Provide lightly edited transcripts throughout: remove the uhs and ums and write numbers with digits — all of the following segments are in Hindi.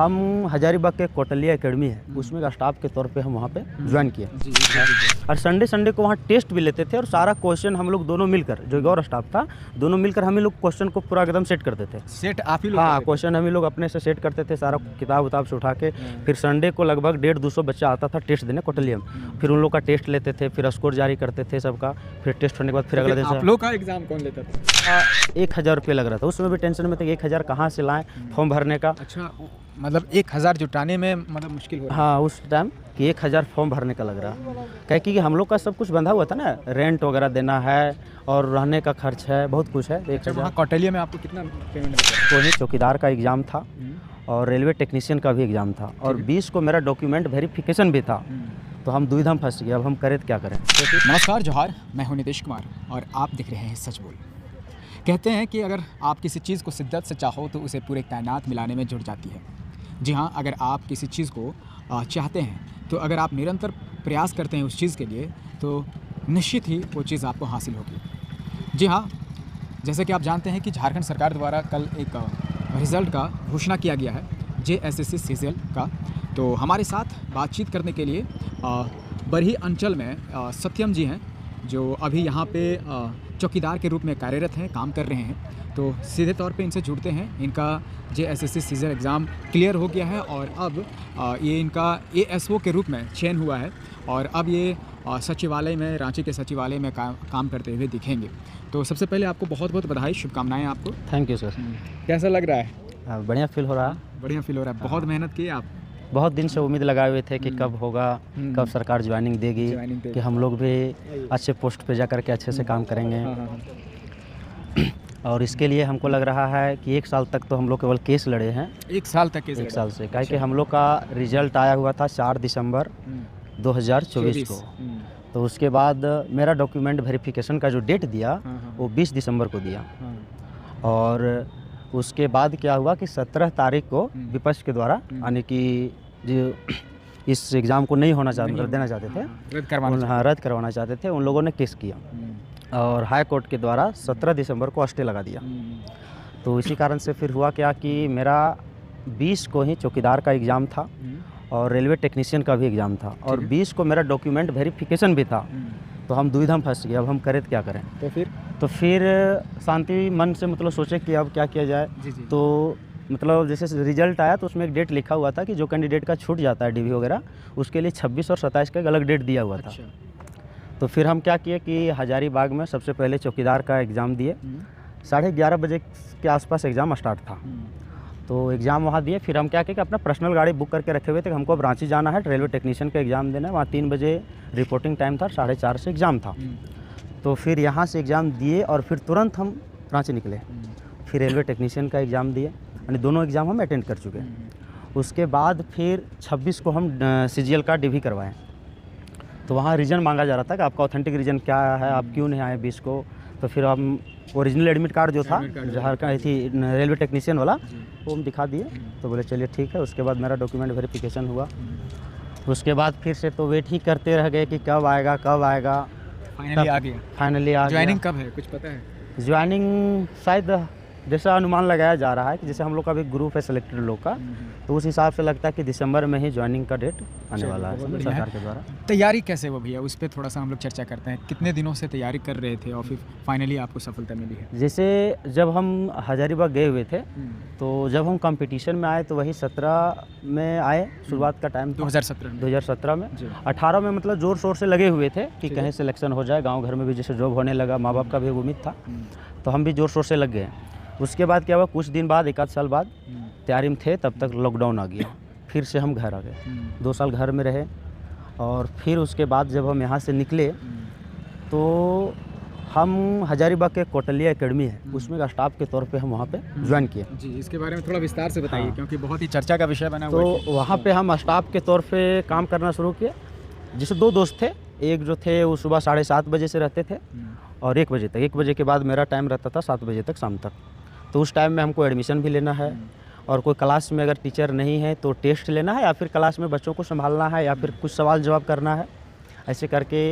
हम हजारीबाग के कोटलिया एकेडमी है, उसमें का स्टाफ के तौर पे हम वहाँ पे ज्वाइन किए। और संडे को वहाँ टेस्ट भी लेते थे और सारा क्वेश्चन हम लोग दोनों मिलकर, जो गौर स्टाफ था, दोनों मिलकर हम ही लोग क्वेश्चन को पूरा एकदम सेट करते थे। सेट आप ही लोग? हाँ, क्वेश्चन हम ही लोग अपने से सेट करते थे, सारा किताब उताब से उठा के। फिर संडे को लगभग 150-200 बच्चा आता था टेस्ट देने कोटलिया में। फिर उन लोग का टेस्ट लेते थे, फिर स्कोर जारी करते थे सबका। फिर टेस्ट होने के बाद फिर अगले दिन आप लोग का एग्जाम कौन लेता था? 1000 रुपये लग रहा था, उसमें भी टेंशन में थे 1000 कहाँ से लाएं फॉर्म भरने का। अच्छा, मतलब 1000 जुटाने में मतलब मुश्किल हो रहा है? हाँ, उस टाइम कि 1000 फॉर्म भरने का लग रहा। क्या कि हम लोग का सब कुछ बंधा हुआ था ना, रेंट वगैरह देना है और रहने का खर्च है, बहुत कुछ है। 1000 कोटलिया में आपको कितना पेमेंट होता है? तो ही चौकीदार का एग्ज़ाम था और रेलवे टेक्नीशियन का भी एग्ज़ाम था और 20 को मेरा डॉक्यूमेंट वेरिफिकेशन भी था। तो हम दुविधा में फंस गए, अब हम करें तो क्या करें। नमस्कार, जोहार, मैं हूं नितेश कुमार और आप देख रहे हैं सच बोल। कहते हैं कि अगर आप किसी चीज़ को शिद्दत से चाहो तो उसे पूरे कायनात मिलाने में जुट जाती है। जी हाँ, अगर आप किसी चीज़ को चाहते हैं तो अगर आप निरंतर प्रयास करते हैं उस चीज़ के लिए तो निश्चित ही वो चीज़ आपको हासिल होगी। जी हाँ, जैसे कि आप जानते हैं कि झारखंड सरकार द्वारा कल एक रिज़ल्ट का घोषणा किया गया है, JSSC सीजीएल का। तो हमारे साथ बातचीत करने के लिए बरही अंचल में सत्यम जी हैं, जो अभी यहाँ पे चौकीदार के रूप में कार्यरत हैं, काम कर रहे हैं। तो सीधे तौर पे इनसे जुड़ते हैं। इनका JSSC सीजीएल एग्ज़ाम क्लियर हो गया है और अब ये इनका ASO के रूप में चयन हुआ है और अब ये सचिवालय में, रांची के सचिवालय में काम करते हुए दिखेंगे। तो सबसे पहले आपको बहुत बहुत बधाई, शुभकामनाएं आपको। Thank you sir. कैसा लग रहा है? बढ़िया फील हो रहा है। बढ़िया फील हो रहा है। बहुत मेहनत की आप? बहुत दिन से उम्मीद लगाए हुए थे कि कब होगा, कब सरकार ज्वाइनिंग देगी, कि हम लोग भी अच्छे पोस्ट पे जा कर के अच्छे से काम करेंगे। और इसके लिए हमको लग रहा है कि 1 साल तक तो हम लोग केवल केस लड़े हैं। 1 साल तक केस? 1 साल से, क्या कि हम लोग का रिजल्ट आया हुआ था 4 दिसंबर 2024 को। तो उसके बाद मेरा डॉक्यूमेंट वेरिफिकेशन का जो डेट दिया वो 20 दिसंबर को दिया। और उसके बाद क्या हुआ कि 17 तारीख को विपक्ष के द्वारा, यानी कि जो इस एग्ज़ाम को नहीं होना चाहते, देना चाहते थे, रद्द करवाना चाहते थे, उन लोगों ने केस किया और हाई कोर्ट के द्वारा 17 दिसंबर को स्टे लगा दिया। तो इसी कारण से फिर हुआ क्या कि मेरा 20 को ही चौकीदार का एग्ज़ाम था और रेलवे टेक्नीशियन का भी एग्ज़ाम था और 20 को मेरा डॉक्यूमेंट वेरिफिकेशन भी था। तो हम दुविधा में फंस गए, अब हम करें तो क्या करें। तो फिर शांति मन से मतलब सोचे कि अब क्या किया जाए। तो मतलब जैसे रिजल्ट आया तो उसमें एक डेट लिखा हुआ था कि जो कैंडिडेट का छूट जाता है DV वगैरह, उसके लिए 26 और 27 का एक अलग डेट दिया हुआ था। तो फिर हम क्या किए कि हजारीबाग में सबसे पहले चौकीदार का एग्ज़ाम दिए। 11:30 बजे के आसपास एग्ज़ाम स्टार्ट था। तो एग्ज़ाम वहाँ दिए। फिर हम क्या किए कि अपना पर्सनल गाड़ी बुक करके रखे हुए थे कि हमको अब रांची जाना है, रेलवे टेक्नीशियन का एग्ज़ाम देना है। वहाँ 3 बजे रिपोर्टिंग टाइम था, 4:30 से एग्ज़ाम था। तो फिर यहाँ से एग्ज़ाम दिए और फिर तुरंत हम रांची निकले। फिर रेलवे टेक्नीशियन का एग्ज़ाम दिए, यानी दोनों एग्ज़ाम हम अटेंड कर चुके। उसके बाद फिर 26 को हम CGL का DV करवाएँ। तो वहाँ रीज़न मांगा जा रहा था कि आपका ऑथेंटिक रीज़न क्या है, आप क्यों नहीं आए 20 को। तो फिर हम ओरिजिनल एडमिट कार्ड जो था जहाँ का थी रेलवे टेक्नीशियन वाला, वो हम दिखा दिए। तो बोले चलिए ठीक है। उसके बाद मेरा डॉक्यूमेंट वेरिफिकेशन हुआ। उसके बाद फिर से तो वेट ही करते रह गए कि कब आएगा कब आएगा। फाइनली आ गया। फाइनली आ गया। ज्वाइनिंग कब है, कुछ पता है? ज्वाइनिंग शायद जैसा अनुमान लगाया जा रहा है कि जैसे हम लोग का भी ग्रुप है सिलेक्टेड लोग का, तो उस हिसाब से लगता है कि दिसंबर में ही ज्वाइनिंग का डेट आने वाला है सरकार के द्वारा। तैयारी कैसे हुआ भैया, उस पर थोड़ा सा हम लोग चर्चा करते हैं। कितने दिनों से तैयारी कर रहे थे और फिर फाइनली आपको सफलता मिली है? जैसे जब हम हजारीबाग गए हुए थे तो जब हम कंपटीशन में आए तो वही 17 में आए, शुरुआत का टाइम 2017 में। 18 में मतलब ज़ोर शोर से लगे हुए थे कि कहीं सिलेक्शन हो जाए। गाँव घर में भी जैसे जॉब होने लगा, माँ बाप का भी उम्मीद था, तो हम भी ज़ोर शोर से लग गए। उसके बाद क्या हुआ, कुछ दिन बाद, 1 आध साल बाद तैयारी में थे, तब तक लॉकडाउन आ गया। फिर से हम घर आ गए। 2 साल घर में रहे और फिर उसके बाद जब हम यहाँ से निकले तो हम हजारीबाग के कोटलिया एकेडमी है, उसमें का स्टाफ के तौर पे हम वहाँ पे ज्वाइन किए। जी, इसके बारे में थोड़ा विस्तार से बताइए। क्योंकि बहुत ही चर्चा का विषय बना हुआ है। तो वहाँ पे हम स्टाफ के तौर पे काम करना शुरू किए। जिससे 2 दोस्त थे, एक जो थे वो सुबह 7:30 बजे से रहते थे और 1 बजे तक। 1 बजे के बाद मेरा टाइम रहता था 7 बजे तक शाम तक। तो उस टाइम में हमको एडमिशन भी लेना है और कोई क्लास में अगर टीचर नहीं है तो टेस्ट लेना है या फिर क्लास में बच्चों को संभालना है या फिर कुछ सवाल जवाब करना है। ऐसे करके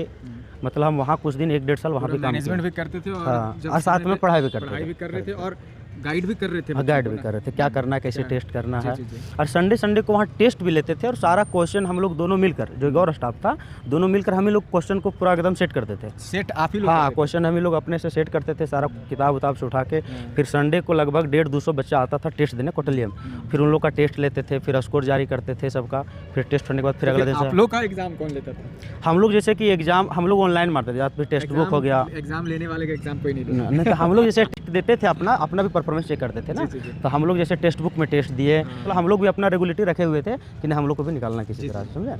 मतलब हम वहाँ कुछ दिन 1-1.5 साल वहाँ भी काम मैनेजमेंट भी करते थे और हाँ, और साथ में पढ़ाई भी करते कर रहे थे। और गाइड भी कर रहे थे? गाइड भी कर रहे थे, क्या करना है, कैसे टेस्ट करना है। जी। और संडे को वहाँ टेस्ट भी लेते थे और सारा क्वेश्चन हम लोग दोनों मिलकर, जो गौर स्टाफ था, दोनों मिलकर हम ही लोग क्वेश्चन को पूरा एकदम सेट करते थे। सेट आप ही लोग? हाँ, क्वेश्चन हम ही लोग अपने से सेट करते थे, सारा किताब उताब से उठा के। फिर संडे को लगभग 150-200 बच्चा आता था टेस्ट देने कोटलिया में। फिर उन लोग का टेस्ट लेते थे, फिर स्कोर जारी करते थे सबका। फिर टेस्ट होने के बाद फिर अगले दिन आप लोग का एग्जाम कौन लेता था? हम लोग जैसे कि एग्जाम हम लोग ऑनलाइन मारते थे, फिर टेक्स्ट बुक हो गया। एग्जाम लेने वाले का एग्जाम कोई नहीं लेता? नहीं, तो हम लोग जैसे देते थे, अपना भी परफॉर्मेंस चेक करते थे ना। तो हम लोग जैसे टेक्स्ट बुक में टेस्ट दिए, मतलब हम लोग भी अपना रेगुलेटरी रखे हुए थे कि नहीं हम लोग को भी निकालना किसी तरह से, समझे।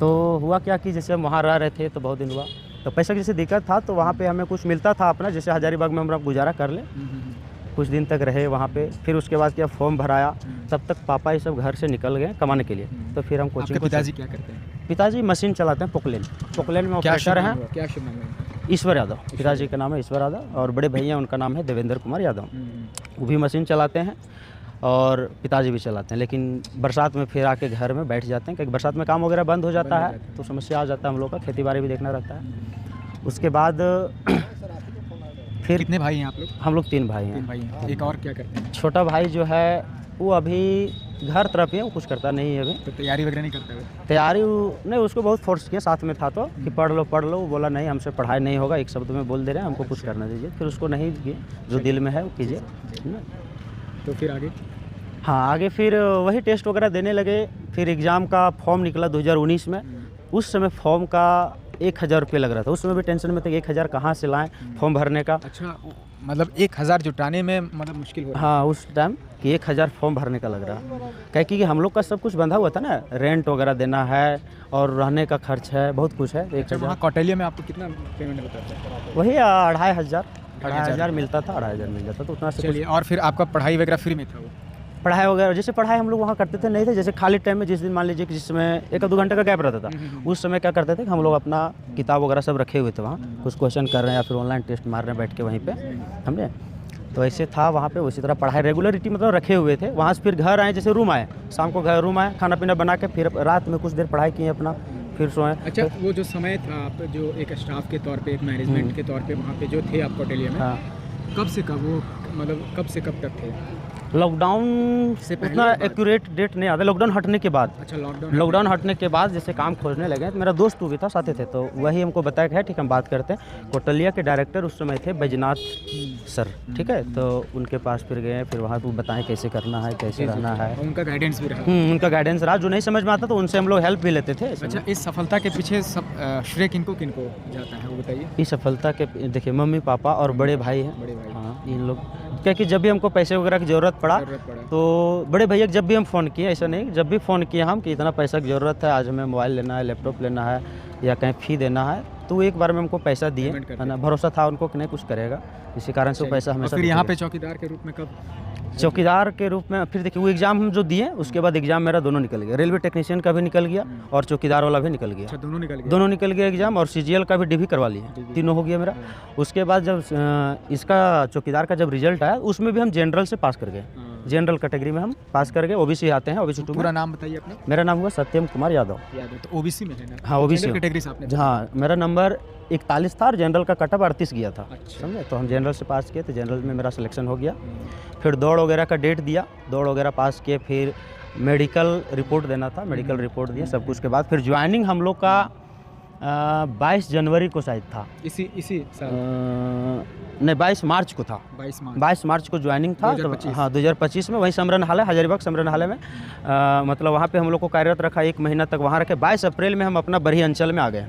तो हुआ क्या कि जैसे हम वहाँ रह रहे थे तो बहुत दिन हुआ, तो पैसा की जैसे दिक्कत था, तो वहाँ पे हमें कुछ मिलता था अपना, जैसे हजारीबाग में हम गुजारा कर ले। कुछ दिन तक रहे वहाँ पे। फिर उसके बाद क्या फॉर्म भराया, तब तक पापा ये सब घर से निकल गए कमाने के लिए। तो फिर हम कोचिंग। पिताजी क्या करते हैं? पिताजी मशीन चलाते हैं पोकलेन में ऑपरेटर हैं। क्या शुभ नाम है? ईश्वर यादव, पिताजी का नाम है ईश्वर यादव, और बड़े भैया उनका नाम है देवेंद्र कुमार यादव। वो भी मशीन चलाते हैं और पिताजी भी चलाते हैं, लेकिन बरसात में फिर आके घर में बैठ जाते हैं, क्योंकि बरसात में काम वगैरह बंद हो जाता है तो समस्या आ जाता है हम लोग का, खेती बाड़ी भी देखना रहता है। उसके बाद फिर कितने भाई हैं आप लोग? हम लोग 3 भाई हैं। 3 भाई हैं। एक और क्या करते हैं? छोटा भाई जो है वो अभी घर तरफ ही है, वो कुछ करता नहीं है अभी। तो तैयारी वगैरह नहीं करता है? तैयारी नहीं, उसको बहुत फोर्स किया, साथ में था तो कि पढ़ लो। वो बोला नहीं हमसे पढ़ाई नहीं होगा, एक शब्द में बोल दे रहे हैं, हमको कुछ करना दीजिए। फिर उसको नहीं किए, जो दिल में है वो कीजिए। तो फिर आगे? हाँ, आगे फिर वही टेस्ट वगैरह देने लगे। फिर एग्ज़ाम का फॉर्म निकला 2019 में। उस समय फॉर्म का 1000 रुपये लग रहा था, उस समय भी टेंशन में थे 1000 कहाँ से लाएं फॉर्म भरने का। अच्छा, मतलब 1000 जुटाने में मतलब मुश्किल हो रहा है? हाँ, उस टाइम कि 1000 फॉर्म भरने का लग रहा, क्या कि हम लोग का सब कुछ बंधा हुआ था ना, रेंट वगैरह देना है और रहने का खर्च है, बहुत कुछ है। 1000 वहाँ कौटिल्य में आपको कितना पेमेंट होता था? वही 2500 मिलता था, 2500 मिल जाता, तो उतना से। चलिए, और फिर आपका पढ़ाई वगैरह फ्री में था? वो पढ़ाई वगैरह, जैसे पढ़ाई हम लोग वहाँ करते थे नहीं थे, जैसे खाली टाइम में जिस दिन मान लीजिए कि जिसमें 1-2 घंटे का गैप रहता था, उस समय क्या करते थे कि हम लोग अपना किताब वगैरह सब रखे हुए थे वहाँ, कुछ क्वेश्चन कर रहे हैं या फिर ऑनलाइन टेस्ट मार रहे हैं बैठ के वहीं पे, समझे। तो ऐसे था वहाँ पे, उसी तरह पढ़ाई रेगुलरिटी मतलब रखे हुए थे। वहाँ से फिर घर आए, जैसे रूम आए, शाम को घर रूम आए, खाना पीना बना के फिर रात में कुछ देर पढ़ाई किए अपना, फिर सोए। अच्छा, वो जो समय था आप जो एक स्टाफ के तौर पे, एक मैनेजमेंट के तौर पे वहाँ पे जो थे आप कौटिल्य में, हाँ, कब से कब वो मतलब कब से कब तक थे? लॉकडाउन से पहले उतना एक्यूरेट डेट नहीं आता, लॉकडाउन हटने के बाद। अच्छा, लॉकडाउन हटने के बाद जैसे काम खोजने लगे, तो मेरा दोस्त भी था साथ थे, तो वही हमको बताया कि है ठीक हम बात करते हैं। कौटिल्य के डायरेक्टर उस समय थे बैजनाथ सर, ठीक है। तो उनके पास फिर गए, फिर वहाँ पर बताएं कैसे करना है, कैसे रहना है। उनका गाइडेंस भी रहा? उनका गाइडेंस रहा, जो नहीं समझ में आता तो उनसे हम लोग हेल्प भी लेते थे। अच्छा, इस सफलता के पीछे सब श्रेय किनको किनको जाता है वो बताइए? इस सफलता के देखिए मम्मी पापा और बड़े भाई हैं। बड़े भाई, हाँ, इन लोग, क्योंकि जब भी हमको पैसे वगैरह की ज़रूरत पड़ा तो बड़े भैया जब भी हम फ़ोन किए, ऐसा नहीं, जब भी फ़ोन किए हम कि इतना पैसा की ज़रूरत है, आज हमें मोबाइल लेना है, लैपटॉप लेना है या कहीं फ़ी देना है, तो एक बार में हमको पैसा दिए, है ना। भरोसा था उनको कि नहीं कुछ करेगा, इसी कारण से वो पैसा हमेशा। फिर यहाँ पे चौकीदार के रूप में कब? चौकीदार के रूप में फिर देखिए वो एग्ज़ाम हम जो दिए, उसके बाद एग्ज़ाम मेरा दोनों निकल गया, रेलवे टेक्नीशियन का भी निकल गया और चौकीदार वाला भी निकल गया। अच्छा, दोनों निकल गए एग्ज़ाम, और CGL का भी डिवी करवा लिए, तीनों हो गया मेरा। उसके बाद जब इसका चौकीदार का जब रिजल्ट आया, उसमें भी हम जनरल से पास कर गए, जनरल कैटेगरी में हम पास कर गए। OBC आते हैं, OBC 2। पूरा नाम बताइए अपना? मेरा नाम हुआ सत्यम कुमार यादव। तो OBC में है ना? हाँ, OBC कैटेगरी से आपने? हाँ, मेरा नंबर 41 था और जनरल का कटअप 38 गया था, अच्छा। समझे। तो हम जनरल से पास किए, तो जनरल में मेरा सिलेक्शन हो गया। फिर दौड़ वगैरह का डेट दिया, दौड़ वगैरह पास किए, फिर मेडिकल रिपोर्ट देना था, मेडिकल रिपोर्ट दिया सब कुछ के बाद फिर ज्वाइनिंग हम लोग का 22 जनवरी को शायद था, इसी साल? नहीं, 22 मार्च को था। 22 मार्च को ज्वाइनिंग था। तो हाँ, 2025 में वहीं समरन हाल है, हजारीबाग समरन हाल में, मतलब वहाँ पे हम लोग को कार्यरत रखा, 1 महीना तक वहाँ रखे। 22 अप्रैल में हम अपना बरही अंचल में आ गए,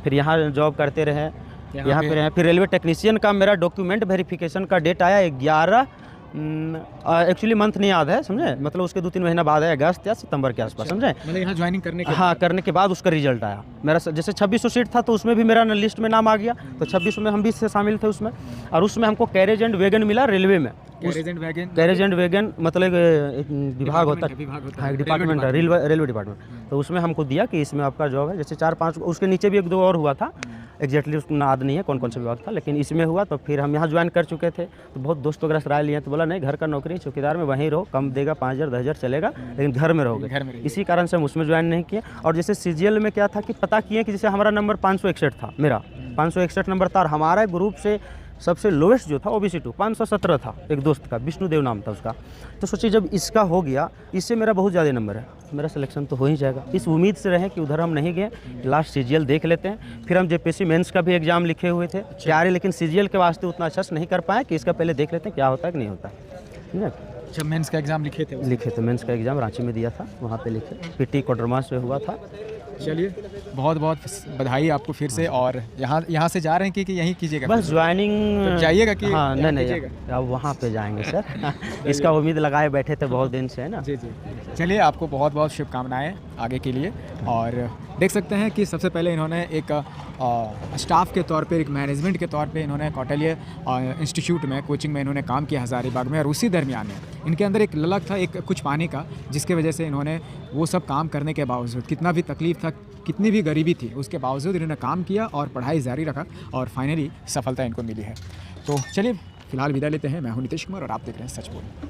फिर यहाँ जॉब करते रहे, यहाँ पे रहे। फिर रेलवे टेक्नीशियन का मेरा डॉक्यूमेंट वेरिफिकेशन का डेट आया 11, एक्चुअली मंथ नहीं याद है, समझे, मतलब उसके 2-3 महीना बाद है, अगस्त या सितंबर के आसपास, समझे। मतलब यहाँ ज्वाइनिंग करने के करने के बाद उसका रिजल्ट आया मेरा। जैसे 2600 सीट था तो उसमें भी मेरा लिस्ट में नाम आ गया, तो 2600 में हम भी शामिल थे उसमें। और उसमें हमको कैरेज एंड वैगन मिला रेलवे में। कैरेज एंड वैगन मतलब एक विभाग होता है, डिपार्टमेंट है, रेलवे डिपार्टमेंट। तो उसमें हमको दिया कि इसमें आपका जॉब है। जैसे 4-5, उसके नीचे भी 1-2 और हुआ था, एग्जैक्टली उसको याद नहीं है कौन कौन सा विभाग था, लेकिन इसमें हुआ। तो फिर हम यहाँ ज्वाइन कर चुके थे, तो बहुत दोस्त वगैरह राय लिए, तो बोला नहीं, घर का नौकरी, चौकीदार में वहीं रहो, कम देगा, 5000-10,000 चलेगा, लेकिन घर में रहोगे। इसी कारण से हम उसमें ज्वाइन नहीं किए। और जैसे CGL में क्या था कि पता किए कि जैसे हमारा नंबर 561 था, मेरा 561 नंबर था, और हमारा ग्रुप से सबसे लोएस्ट जो था OBC2 517 था, एक दोस्त का, विष्णुदेव नाम था उसका। तो सोचिए जब इसका हो गया, इससे मेरा बहुत ज़्यादा नंबर है, मेरा सिलेक्शन तो हो ही जाएगा। इस उम्मीद से रहे कि उधर हम नहीं गए, लास्ट CGL देख लेते हैं। फिर हम JPSC मेंस का भी एग्ज़ाम लिखे हुए थे तैयारी, लेकिन CGL के वास्ते उतना अच्छा से नहीं कर पाए कि इसका पहले देख लेते हैं क्या होता है कि नहीं होता है ना। जब मेंस का एग्ज़ाम लिखे थे मेंस का एग्ज़ाम रांची में दिया था, वहाँ पे लिखे, PT कोडरमा से हुआ था। चलिए बहुत बहुत बधाई आपको फिर से। और यहाँ से जा रहे हैं कि यहीं कीजिएगा? बस ज्वाइनिंग तो जाइएगा कि हाँ, नहीं अब वहाँ पे जाएंगे सर। इसका उम्मीद लगाए बैठे थे बहुत दिन से, है ना। जी। चलिए आपको बहुत बहुत शुभकामनाएं आगे के लिए। और देख सकते हैं कि सबसे पहले इन्होंने एक स्टाफ के तौर पे, एक मैनेजमेंट के तौर पे इन्होंने कौटिल्य इंस्टीट्यूट में कोचिंग में इन्होंने काम किया हज़ारीबाग में। और उसी दरमियान में इनके अंदर एक ललक था, एक कुछ पाने का, जिसके वजह से इन्होंने वो सब काम करने के बावजूद, कितना भी तकलीफ़ था, कितनी भी गरीबी थी, उसके बावजूद इन्होंने काम किया और पढ़ाई जारी रखा और फाइनली सफलता इनको मिली है। तो चलिए फ़िलहाल विदा लेते हैं। मैं हूं नितीश कुमार और आप देख रहे हैं सच बोल।